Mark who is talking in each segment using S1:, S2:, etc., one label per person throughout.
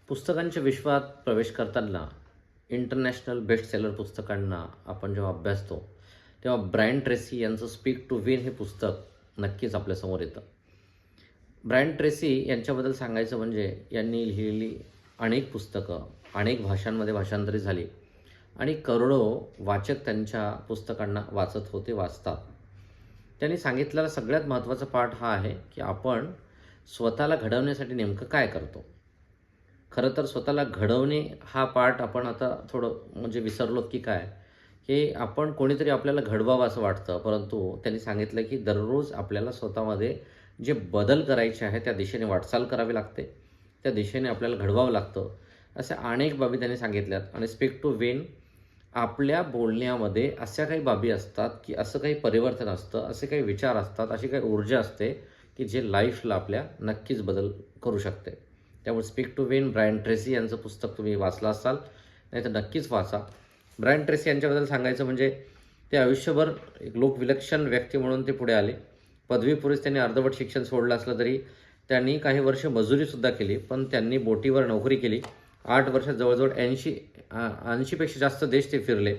S1: पुस्तकांच्या विश्वात प्रवेश करताना इंटरनॅशनल बेस्टसेलर पुस्तकांना आपण जेव्हा अभ्यासतो तेव्हा ब्रायन ट्रेसी यांचं स्पीक टू विन हे पुस्तक नक्कीच आपल्यासमोर येतं. ब्रायन ट्रेसी यांच्याबद्दल सांगायचं म्हणजे यांनी लिहिलेली अनेक पुस्तकं अनेक भाषांमध्ये भाषांतरित झाली आणि करोडो वाचक त्यांच्या पुस्तकांना वाचत होते, वाचतात. त्यांनी सांगितलेला सगळ्यात महत्त्वाचा पाठ हा आहे की आपण स्वतःला घडवण्यासाठी नेमकं काय करतो. खरं तर स्वतःला घडवणे हा पार्ट आपण आता थोडं म्हणजे विसरलो की काय, की आपण कोणीतरी आपल्याला घडवावं असं वाटतं, परंतु त्यांनी सांगितलं की दररोज आपल्याला स्वतःमध्ये जे बदल करायचे आहे त्या दिशेने वाटचाल करावी लागते, त्या दिशेने आपल्याला घडवावं लागतं. अशा अनेक बाबी त्यांनी सांगितल्यात आणि स्पीक टू विन आपल्या बोलण्यामध्ये अशा काही बाबी असतात की असं काही परिवर्तन असतं, असे काही विचार असतात, अशी काही ऊर्जा असते की जे लाईफला आपल्या नक्कीच बदल करू शकते. त्यामुळे speak to win Brian Tracy यांचं पुस्तक तुम्ही वाचलं असाल, नाही तर नक्कीच वाचा. ब्रायन ट्रेसी यांच्याबद्दल सांगायचं म्हणजे ते आयुष्यभर एक लोकविलक्षण व्यक्ती म्हणून ते पुढे आले. पदवीपूर्वीच त्यांनी अर्धवट शिक्षण सोडलं असलं तरी त्यांनी काही वर्ष मजुरीसुद्धा केली, पण त्यांनी बोटीवर नोकरी केली. 8 वर्षात जवळजवळ 80पेक्षा जास्त देश ते फिरले.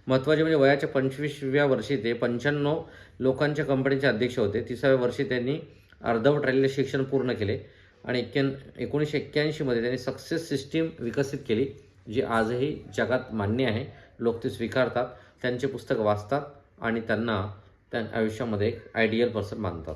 S1: महत्त्वाचे म्हणजे वयाच्या 25व्या वर्षी ते 95 लोकांच्या कंपनीचे अध्यक्ष होते. 30व्या वर्षी त्यांनी अर्धवट राहिलेले शिक्षण पूर्ण केले आणि 1981मध्ये त्यांनी सक्सेस सिस्टीम विकसित केली, जी आजही जगात मान्य आहे. लोक ते स्वीकारतात, त्यांचे पुस्तक वाचतात आणि त्यांना त्या आयुष्यामध्ये एक आयडियल पर्सन मानतात.